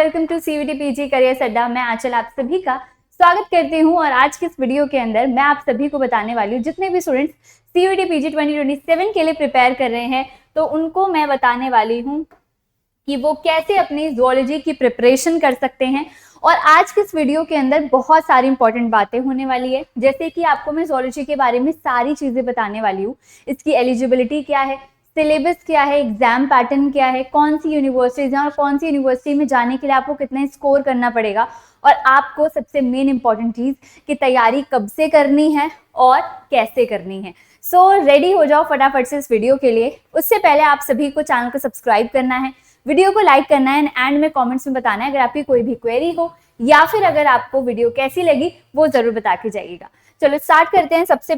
Welcome to CVT PG career अड्डा। मैं आंचल आप सभी का स्वागत करती हूं और आज की इस वीडियो के अंदर मैं आप सभी को बताने वाली हूं, जितने भी स्टूडेंट्स सीवीटी पीजी 2027 के लिए प्रिपेयर कर रहे हैं तो उनको मैं बताने वाली हूं कि वो कैसे अपनी जूलॉजी की प्रिपरेशन कर सकते हैं। और आज के इस वीडियो के अंदर बहुत सारी इंपॉर्टेंट बातें होने वाली है, जैसे कि आपको मैं जूलॉजी के बारे में सारी चीजें बताने वाली हूँ। इसकी एलिजिबिलिटी क्या है, सिलेबस क्या है, एग्जाम पैटर्न क्या है, कौन सी यूनिवर्सिटीज हैं और कौन सी यूनिवर्सिटी में जाने के लिए आपको कितना स्कोर करना पड़ेगा, और आपको सबसे मेन इंपॉर्टेंट चीज की तैयारी कब से करनी है और कैसे करनी है। सो रेडी हो जाओ फटाफट से इस वीडियो के लिए। उससे पहले आप सभी को चैनल को सब्सक्राइब करना है, वीडियो को लाइक करना है, एंड में कमेंट्स में बताना है अगर आपकी कोई भी क्वेरी हो या फिर अगर आपको वीडियो कैसी लगी वो जरूर बता के जाइएगा। चलो स्टार्ट करते हैं। सबसे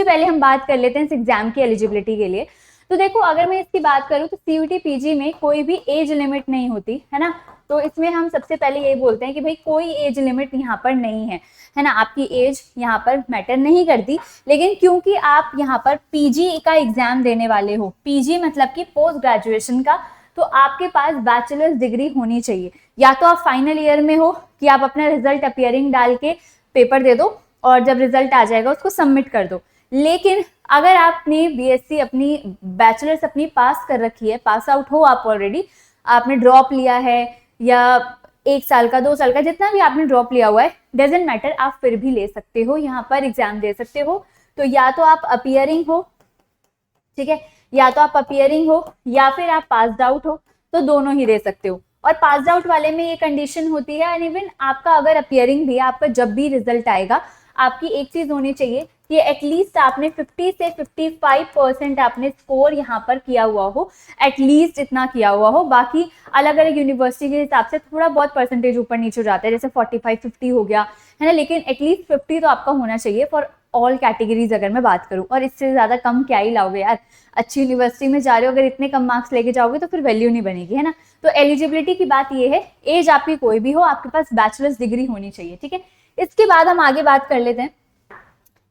पहले हम बात कर लेते हैं इस एग्जाम की एलिजिबिलिटी के लिए। तो देखो, अगर मैं इसकी बात करूं तो सीयूटी पीजी में कोई भी एज लिमिट नहीं होती है ना। तो इसमें हम सबसे पहले यही बोलते हैं कि भाई कोई एज लिमिट यहाँ पर नहीं है ना। आपकी एज यहाँ पर मैटर नहीं करती, लेकिन क्योंकि आप यहाँ पर पीजी का एग्जाम देने वाले हो, पीजी मतलब कि पोस्ट ग्रेजुएशन का, तो आपके पास बैचलर्स डिग्री होनी चाहिए। या तो आप फाइनल ईयर में हो कि आप अपना रिजल्ट अपियरिंग डाल के पेपर दे दो और जब रिजल्ट आ जाएगा उसको सबमिट कर दो। लेकिन अगर आपने बीएससी अपनी बैचलर्स अपनी पास कर रखी है, पास आउट हो आप ऑलरेडी, आपने ड्रॉप लिया है या 1 साल का 2 साल का जितना भी आपने ड्रॉप लिया हुआ है, डजेंट मैटर, आप फिर भी ले सकते हो, यहाँ पर एग्जाम दे सकते हो। तो या तो आप अपियरिंग हो, ठीक है, या तो आप अपियरिंग हो या फिर आप पास्ड आउट हो, तो दोनों ही दे सकते हो। और पास्ड आउट वाले में ये कंडीशन होती है, एंड इवन आपका अगर अपियरिंग भी, आपका जब भी रिजल्ट आएगा, आपकी एक चीज होनी चाहिए कि एटलीस्ट आपने 50 से 55% आपने स्कोर यहाँ पर किया हुआ हो, एटलीस्ट इतना किया हुआ हो। बाकी अलग अलग यूनिवर्सिटी के हिसाब से थोड़ा बहुत परसेंटेज ऊपर नीचे हो जाता है, जैसे 45-50 हो गया है ना, लेकिन एटलीस्ट 50 तो आपका होना चाहिए फॉर ऑल कैटेगरीज अगर मैं बात करूं। और इससे ज्यादा कम क्या ही लाओगे यार, अच्छी यूनिवर्सिटी में जा रहे हो, अगर इतने कम मार्क्स लेके जाओगे तो फिर वैल्यू नहीं बनेगी, है ना। तो एलिजिबिलिटी की बात ये है, एज आपकी कोई भी हो, आपके पास बैचलर्स डिग्री होनी चाहिए, ठीक है। इसके बाद हम आगे बात कर लेते हैं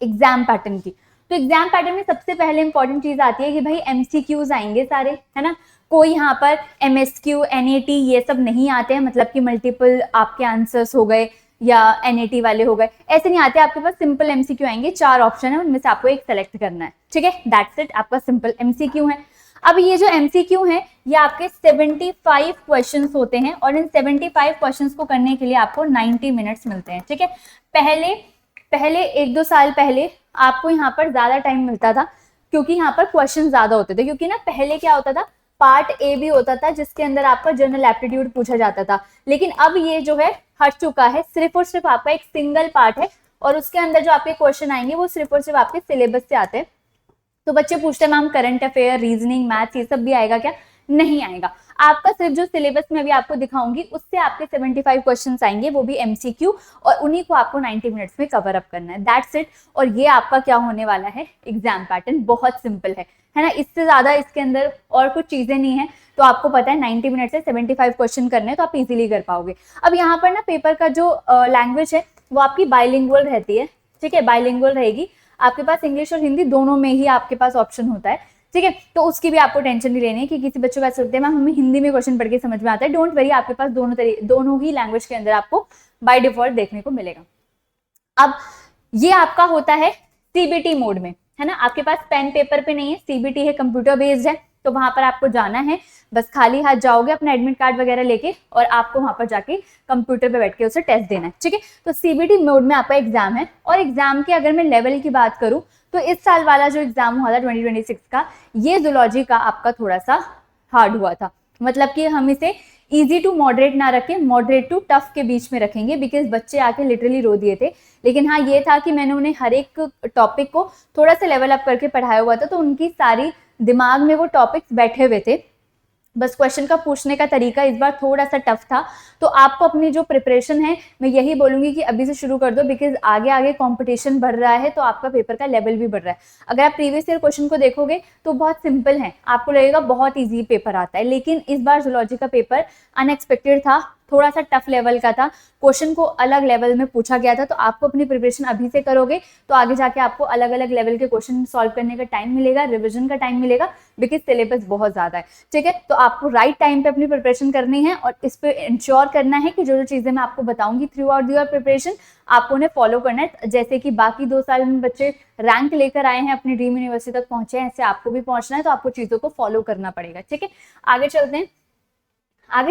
एग्जाम पैटर्न की। तो एग्जाम पैटर्न में सबसे पहले इंपॉर्टेंट चीज आती है कि भाई एमसीक्यूज आएंगे सारे, है ना। कोई यहाँ पर एमएसक्यू एनएटी ये सब नहीं आते हैं, मतलब कि मल्टीपल आपके आंसर्स हो गए या एनएटी वाले हो गए, ऐसे नहीं आते। आपके पास सिंपल एमसीक्यू आएंगे, 4 ऑप्शन है, उनमें से आपको एक सेलेक्ट करना है, ठीक है, दैट्स इट, आपका सिंपल एमसीक्यू है। अब ये जो एमसीक्यू है ये आपके 75 क्वेश्चंस होते हैं और इन 75 क्वेश्चंस को करने के लिए आपको 90 मिनट्स मिलते हैं, ठीक है। पहले 1-2 साल पहले आपको यहाँ पर ज्यादा टाइम मिलता था क्योंकि यहाँ पर क्वेश्चन ज्यादा होते थे, क्योंकि ना पहले क्या होता था, पार्ट ए भी होता था जिसके अंदर आपका जनरल एप्टीट्यूड पूछा जाता था। लेकिन अब ये जो है हट चुका है, सिर्फ और सिर्फ आपका एक सिंगल पार्ट है और उसके अंदर जो आपके क्वेश्चन आएंगे वो सिर्फ और सिर्फ आपके सिलेबस से आते हैं। तो बच्चे पूछते हैं ma'am current affair, reasoning, maths ये सब भी आएगा क्या? नहीं आएगा। आपका सिर्फ जो सिलेबस में अभी आपको दिखाऊंगी उससे आपके 75 क्वेश्चंस आएंगे, वो भी एमसीक्यू, और उन्हीं को आपको 90 मिनट्स में कवर अप करना है, दैट्स इट। और ये आपका क्या होने वाला है, एग्जाम पैटर्न बहुत सिंपल है ना। इससे ज्यादा इसके अंदर और कुछ चीजें नहीं है। तो आपको पता है 90 मिनट से 75 क्वेश्चन करने हैं तो आप इजीली कर पाओगे। अब यहाँ पर ना पेपर का जो लैंग्वेज है वो आपकी बाइलिंगुअल रहती है, ठीक है, बाइलिंगुअल रहेगी। आपके पास इंग्लिश और हिंदी दोनों में ही आपके पास ऑप्शन होता है, ठीक है। तो उसकी भी आपको टेंशन नहीं लेनी है कि किसी बच्चों का सोचते हैं मैम हमें हिंदी में क्वेश्चन पढ़ के समझ में आता है, डोंट वरी, आपके पास दोनों ही लैंग्वेज के अंदर आपको बाय डिफॉल्ट देखने को मिलेगा। अब ये आपका होता है सीबीटी मोड में, है ना। आपके पास पेन पेपर पे नहीं है, सीबीटी है, कंप्यूटर बेस्ड है, तो वहां पर आपको जाना है, बस खाली हाथ जाओगे अपना एडमिट कार्ड वगैरह लेके और आपको वहां पर जाके कंप्यूटर पे बैठ के उसे टेस्ट देना है, ठीक है। तो सीबीटी मोड में आपका एग्जाम है। और एग्जाम की अगर मैं लेवल की बात करूं तो इस साल वाला जो एग्जाम हुआ था 2026 का, ये जूलॉजी का आपका थोड़ा सा हार्ड हुआ था। मतलब कि हम इसे इजी टू मॉडरेट ना रखें, मॉडरेट टू टफ के बीच में रखेंगे, बिकॉज बच्चे आके लिटरली रो दिए थे। लेकिन हाँ ये था कि मैंने उन्हें हर एक टॉपिक को थोड़ा सा लेवल अप करके पढ़ाया हुआ था, तो उनकी सारी दिमाग में वो टॉपिक्स बैठे हुए थे। बस क्वेश्चन का पूछने का तरीका इस बार थोड़ा सा टफ था। तो आपको अपनी जो प्रिपरेशन है मैं यही बोलूंगी कि अभी से शुरू कर दो, बिकॉज आगे आगे कंपटीशन बढ़ रहा है तो आपका पेपर का लेवल भी बढ़ रहा है। अगर आप प्रीवियस ईयर क्वेश्चन को देखोगे तो बहुत सिंपल है, आपको लगेगा बहुत ईजी पेपर आता है, लेकिन इस बार जूलॉजी का पेपर अनएक्सपेक्टेड था, थोड़ा सा टफ लेवल का था, क्वेश्चन को अलग लेवल में पूछा गया था, तो आपको अपनी प्रिपरेशन अभी से करोगे तो आगे जाके आपको अलग अलग लेवल के क्वेश्चन सॉल्व करने का टाइम मिलेगा, रिविजन का टाइम मिलेगा, बिकॉज सिलेबस बहुत ज्यादा है, ठीक है। तो आपको राइट टाइम पे अपनी प्रिपरेशन करनी है और इस पे इंश्योर करना है कि जो जो चीजें मैं आपको बताऊंगी थ्रू आउट योर प्रिपरेशन आपको उन्हें फॉलो करना है। जैसे कि बाकी 2 साल में बच्चे रैंक लेकर आए हैं, अपनी ड्रीम यूनिवर्सिटी तक पहुंचे हैं, ऐसे आपको भी पहुंचना है, तो आपको चीजों को फॉलो करना पड़ेगा, ठीक है। आगे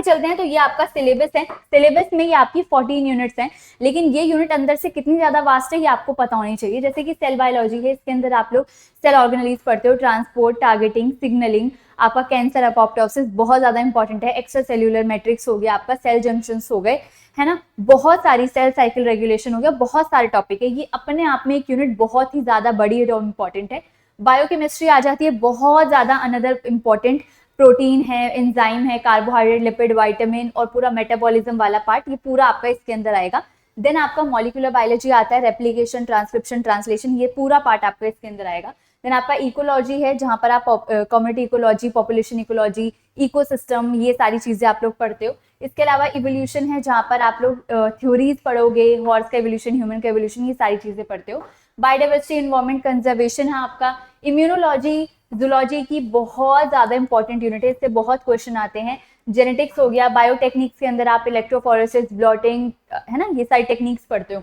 चलते हैं तो ये आपका सिलेबस है। सिलेबस में ये आपकी 14 यूनिट्स हैं, लेकिन ये यूनिट अंदर से कितनी ज्यादा वास्ट है ये आपको पता होनी चाहिए। जैसे कि सेल बायोलॉजी है, इसके अंदर आप लोग सेल ऑर्गेनेलिज पढ़ते हो, ट्रांसपोर्ट, टारगेटिंग, सिग्नलिंग, आपका कैंसर, अपोप्टोसिस बहुत ज्यादा इंपॉर्टेंट है, एक्स्ट्रा सेल्यूलर मैट्रिक्स हो गया, आपका सेल जंक्शंस हो गए, है ना, बहुत सारी सेल साइकिल रेगुलेशन हो गया, बहुत सारे टॉपिक है। ये अपने आप में एक यूनिट बहुत ही ज्यादा बड़ी और इंपॉर्टेंट है। बायोकेमिस्ट्री आ जाती है बहुत ज्यादा अनदर इंपॉर्टेंट, प्रोटीन है, एंजाइम है, कार्बोहाइड्रेट, लिपिड, विटामिन और पूरा मेटाबॉलिज्म वाला पार्ट, ये पूरा आपका इसके अंदर आएगा। देन आपका मॉलिक्यूलर बायोलॉजी आता है, रेप्लिकेशन, ट्रांसक्रिप्शन, ट्रांसलेशन, ये पूरा पार्ट आपका इसके अंदर आएगा। देन आपका इकोलॉजी है, जहां पर आप community ecology, population ecology, ecosystem, ये सारी चीजें आप लोग पढ़ते हो। इसके अलावा इवोल्यूशन है, जहां पर आप लोग थ्योरीज पढ़ोगे, हॉर्स का इवोल्यूशन, ह्यूमन का इवोल्यूशन, ये सारी चीजें पढ़ते हो। बायोडाइवर्सिटी, एनवायरमेंट कंजर्वेशन है आपका। इम्यूनोलॉजी, जूलॉजी की बहुत ज्यादा इंपॉर्टेंट यूनिट है, इससे बहुत क्वेश्चन आते हैं। जेनेटिक्स हो गया, बायोटेक्निक्स के अंदर आप इलेक्ट्रोफोरेसिस, ब्लॉटिंग, है ना, ये सारी टेक्निक्स पढ़ते हो।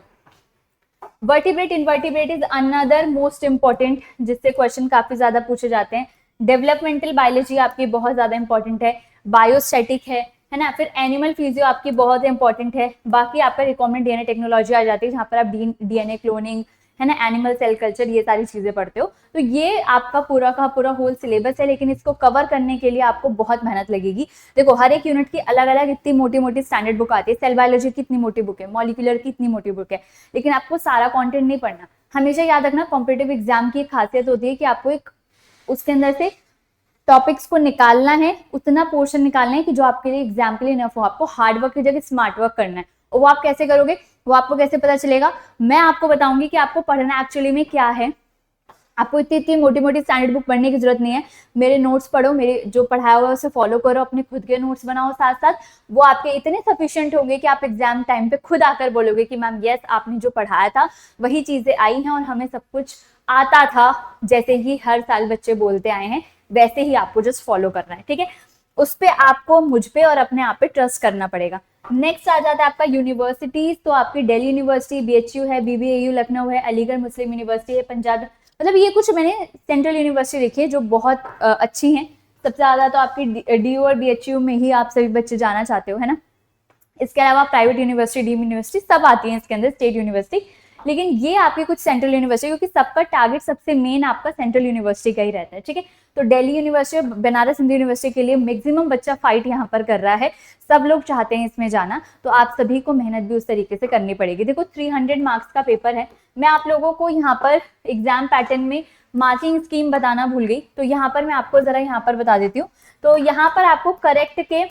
Vertebrate, invertebrate is another most important, जिससे क्वेश्चन काफी ज्यादा पूछे जाते हैं। डेवलपमेंटल बायोलॉजी आपकी बहुत ज्यादा इंपॉर्टेंट है। बायोस्टैटिक है ना, फिर एनिमल फिजियो आपकी बहुत इंपॉर्टेंट है। बाकी आपका रिकॉम्बिनेंट डीएनए टेक्नोलॉजी आ जाती है, जहां पर आप डीएनए क्लोनिंग, है ना, एनिमल सेल कल्चर, ये सारी चीजें पढ़ते हो। तो ये आपका पूरा का पूरा होल सिलेबस है, लेकिन इसको कवर करने के लिए आपको बहुत मेहनत लगेगी। देखो, हर एक यूनिट की अलग अलग इतनी मोटी मोटी स्टैंडर्ड बुक आती है। सेल बायोलॉजी की इतनी मोटी बुक है, मॉलिक्यूलर की इतनी मोटी बुक है, लेकिन आपको सारा कॉन्टेंट नहीं पढ़ना। हमेशा याद रखना, कॉम्पिटिटिव एग्जाम की एक खासियत होती है कि आपको एक उसके अंदर से टॉपिक्स को निकालना है, उतना पोर्शन निकालना है कि जो आपके लिए एग्जाम के लिए इनफ हो। आपको हार्ड वर्क की जगह स्मार्ट वर्क करना है, और वो आप कैसे करोगे, वो आपको कैसे पता चलेगा, मैं आपको बताऊंगी कि आपको पढ़ना एक्चुअली में क्या है। आपको इतनी इतनी मोटी मोटी स्टैंडर्ड बुक पढ़ने की जरूरत नहीं है। मेरे नोट्स पढ़ो, मेरे जो पढ़ाया हुआ है उसे फॉलो करो, अपने खुद के नोट्स बनाओ साथ साथ, वो आपके इतने सफिशिएंट होंगे कि आप एग्जाम टाइम पे खुद आकर बोलोगे कि मैम यस, आपने जो पढ़ाया था वही चीजें आई हैं और हमें सब कुछ आता था, जैसे ही हर साल बच्चे बोलते आए हैं वैसे ही आपको जस्ट फॉलो करना है, ठीक है। उस पे आपको, मुझ पे और अपने आप पे ट्रस्ट करना पड़ेगा। नेक्स्ट आ जाता है आपका यूनिवर्सिटीज। तो आपकी दिल्ली यूनिवर्सिटी, बीएचयू है, बीबीएयू लखनऊ है, अलीगढ़ मुस्लिम यूनिवर्सिटी है, पंजाब, मतलब ये कुछ मैंने सेंट्रल यूनिवर्सिटी देखी है जो बहुत अच्छी हैं। सबसे ज्यादा तो आपकी डीयू और बीएचयू में ही आप सभी बच्चे जाना चाहते हो, है ना। इसके अलावा प्राइवेट यूनिवर्सिटी, डीम यूनिवर्सिटी सब आती है इसके अंदर, स्टेट यूनिवर्सिटी, लेकिन ये आपकी कुछ सेंट्रल यूनिवर्सिटी, क्योंकि सबका टारगेट सबसे मेन आपका सेंट्रल यूनिवर्सिटी का ही रहता है, ठीक है। तो दिल्ली यूनिवर्सिटी, बनारस हिंदू यूनिवर्सिटी के लिए मैक्सिमम बच्चा फाइट यहाँ पर कर रहा है, सब लोग चाहते हैं इसमें जाना, तो आप सभी को मेहनत भी उस तरीके से करनी पड़ेगी। देखो 300 मार्क्स का पेपर है। मैं आप लोगों को यहाँ पर एग्जाम पैटर्न में मार्किंग स्कीम बताना भूल गई, तो यहाँ पर मैं आपको जरा यहाँ पर बता देती हूँ। तो यहाँ पर आपको करेक्ट के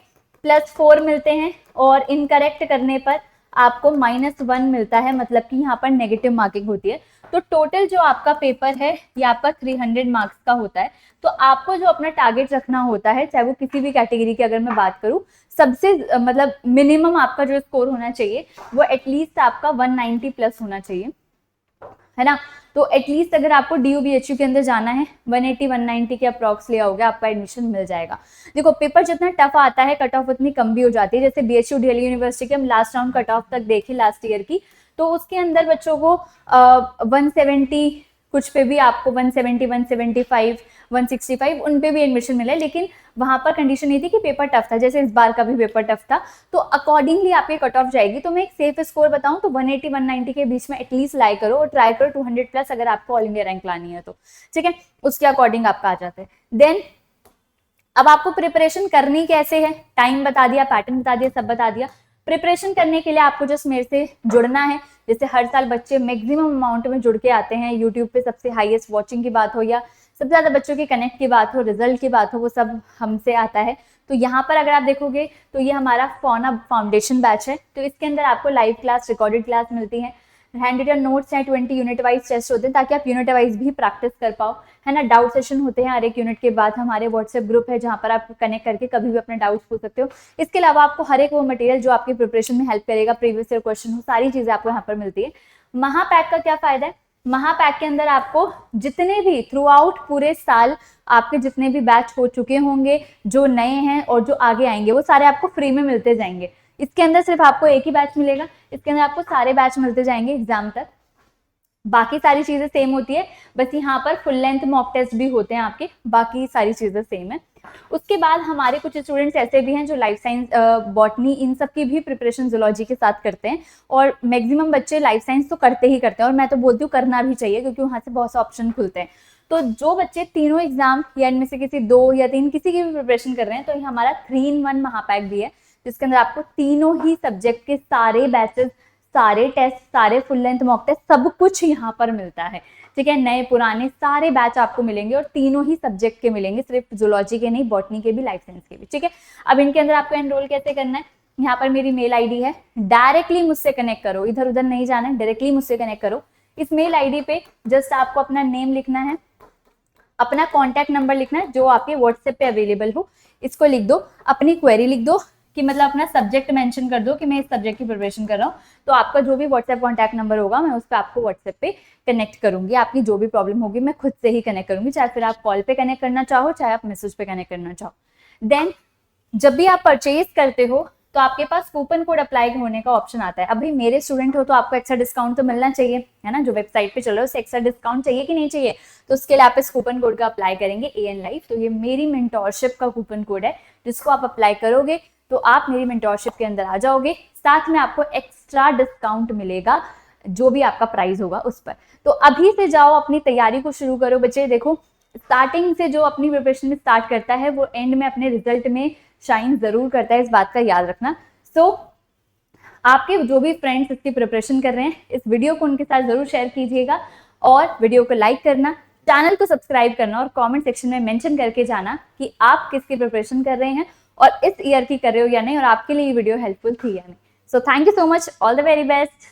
+4 मिलते हैं और इनकरेक्ट करने पर आपको -1 मिलता है, मतलब कि यहाँ पर नेगेटिव मार्किंग होती है। तो टोटल जो आपका पेपर है ये आपका 300 मार्क्स का होता है। तो आपको जो अपना टारगेट रखना होता है, चाहे वो किसी भी कैटेगरी की अगर मैं बात करूं, सबसे मतलब मिनिमम आपका जो स्कोर होना चाहिए वो एटलीस्ट आपका 190 प्लस होना चाहिए, है ना। तो एटलीस्ट अगर आपको डीयू बीएचयू के अंदर जाना है 180 190 के अप्रॉक्स ले आओगे, आपका एडमिशन मिल जाएगा। देखो पेपर जितना टफ आता है कट ऑफ उतनी कम भी हो जाती है। जैसे बीएचयू दिल्ली यूनिवर्सिटी के हम लास्ट राउंड कट ऑफ तक देखे लास्ट ईयर की, तो उसके अंदर बच्चों को 170 कुछ पे भी आपको 170 175 165 उन पे भी एडमिशन मिला है, लेकिन वहां पर कंडीशन ये थी कि पेपर टफ था, जैसे इस बार का भी पेपर टफ था, तो अकॉर्डिंगली आपकी कट ऑफ जाएगी। तो मैं एक सेफ स्कोर बताऊं तो 180 190 के बीच में एटलीस्ट लाई करो और ट्राई करो 200 प्लस अगर आपको ऑल इंडिया रैंक लानी है तो, ठीक है, उसके अकॉर्डिंग आपका आ जाता है। देन अब आपको प्रिपरेशन करनी कैसे है, टाइम बता दिया, पैटर्न बता दिया, सब बता दिया। प्रिपरेशन करने के लिए आपको जस्ट मेरे से जुड़ना है। जैसे हर साल बच्चे मैक्सिमम अमाउंट में जुड़ के आते हैं, यूट्यूब पे सबसे हाईएस्ट वॉचिंग की बात हो या सबसे ज्यादा बच्चों की कनेक्ट की बात हो, रिजल्ट की बात हो, वो सब हमसे आता है। तो यहाँ पर अगर आप देखोगे तो ये हमारा फौना फाउंडेशन बैच है, तो इसके अंदर आपको लाइव क्लास, रिकॉर्डेड क्लास मिलती है। हैंड रिटन नोट्स हैं, 20 यूनिट वाइज टेस्ट होते हैं ताकि आप यूनिट वाइज भी प्रैक्टिस कर पाओ, है ना। डाउट सेशन होते हैं हर एक यूनिट के बाद, हमारे व्हाट्सएप ग्रुप है जहाँ पर आप कनेक्ट करके कभी भी अपने डाउट्स पूछ सकते हो। इसके अलावा आपको हर एक वो मटेरियल जो आपकी प्रिपरेशन में हेल्प करेगा, प्रीवियस ईयर क्वेश्चन हो, सारी चीजें आपको यहाँ पर मिलती है। महापैक का क्या फायदा है? महापैक के अंदर आपको जितने भी थ्रू आउट पूरे साल आपके जितने भी बैच हो चुके होंगे, जो नए हैं और जो आगे आएंगे, वो सारे आपको फ्री में मिलते जाएंगे। इसके अंदर सिर्फ आपको एक ही बैच मिलेगा, इसके अंदर आपको सारे बैच मिलते जाएंगे एग्जाम तक। बाकी सारी चीजें सेम होती है, बस यहाँ पर फुल लेंथ मॉक टेस्ट भी होते हैं आपके, बाकी सारी चीजें सेम है। उसके बाद हमारे कुछ स्टूडेंट्स ऐसे भी हैं जो लाइफ साइंस, बॉटनी, इन सब की भी प्रिपरेशन जूलॉजी के साथ करते हैं, और मैक्सिमम बच्चे लाइफ साइंस तो करते ही करते हैं, और मैं तो बोलती हूँ करना भी चाहिए क्योंकि वहाँ से बहुत से ऑप्शन खुलते हैं। तो जो बच्चे तीनों एग्जाम या इनमें से किसी 2 या 3 किसी की भी प्रिपरेशन कर रहे हैं, तो ये हमारा 3-in-1 महापैक भी है, जिसके अंदर आपको तीनों ही सब्जेक्ट के सारे बैचेस, सारे टेस्ट, सारे फुल लेंथ मॉक टेस्ट, सब कुछ यहाँ पर मिलता है, ठीक है। नए पुराने सारे बैच आपको मिलेंगे, और तीनों ही सब्जेक्ट के मिलेंगे, सिर्फ जूलॉजी के नहीं, बॉटनी के भी, लाइफ साइंस के भी, ठीक है। अब इनके अंदर आपको एनरोल कैसे करना है? यहाँ पर मेरी मेल आईडी है, डायरेक्टली मुझसे कनेक्ट करो, इधर उधर नहीं जाना है, डायरेक्टली मुझसे कनेक्ट करो। इस मेल आईडी पे जस्ट आपको अपना नेम लिखना है, अपना कॉन्टैक्ट नंबर लिखना है जो आपके व्हाट्सएप पे अवेलेबल हो, इसको लिख दो, अपनी क्वेरी लिख दो, कि मतलब अपना सब्जेक्ट मेंशन कर दो कि मैं इस सब्जेक्ट की प्रिपरेशन कर रहा हूँ, तो आपका जो भी व्हाट्सएप कॉन्टैक्ट नंबर होगा मैं उस पर आपको व्हाट्सएप पे कनेक्ट करूंगी। आपकी जो भी प्रॉब्लम होगी मैं खुद से ही कनेक्ट करूंगी, चाहे फिर आप कॉल पे कनेक्ट करना चाहो, चाहे आप मैसेज पे कनेक्ट करना चाहो। देन जब भी आप परचेज करते हो तो आपके पास कूपन कोड अप्लाई होने का ऑप्शन आता है। अभी मेरे स्टूडेंट हो तो आपको एक्स्ट्रा डिस्काउंट तो मिलना चाहिए, है ना, जो वेबसाइट पे चल रहा है उससे एक्स्ट्रा डिस्काउंट चाहिए कि नहीं चाहिए, तो उसके लिए आप इस कूपन कोड का अप्लाई करेंगे, AN Life। तो ये मेरी मेंटोरशिप का कूपन कोड है, जिसको आप अप्लाई करोगे तो आप मेरी मेंटोरशिप के अंदर आ जाओगे, साथ में आपको एक्स्ट्रा डिस्काउंट मिलेगा जो भी आपका प्राइस होगा उस पर। तो अभी से जाओ, अपनी तैयारी को शुरू करो बच्चे। देखो, स्टार्टिंग से जो अपनी प्रिपरेशन में स्टार्ट करता है वो एंड में अपने रिजल्ट में शाइन जरूर करता है, इस बात का याद रखना। सो आपके जो भी फ्रेंड्स इसकी प्रिपरेशन कर रहे हैं, इस वीडियो को उनके साथ जरूर शेयर कीजिएगा, और वीडियो को लाइक करना, चैनल को सब्सक्राइब करना, और कमेंट सेक्शन में मेंशन करके जाना कि आप किसकी प्रिपरेशन कर रहे हैं और इस ईयर की कर रहे हो या नहीं, और आपके लिए ये वीडियो हेल्पफुल थी या नहीं। So thank you so much, all the very best.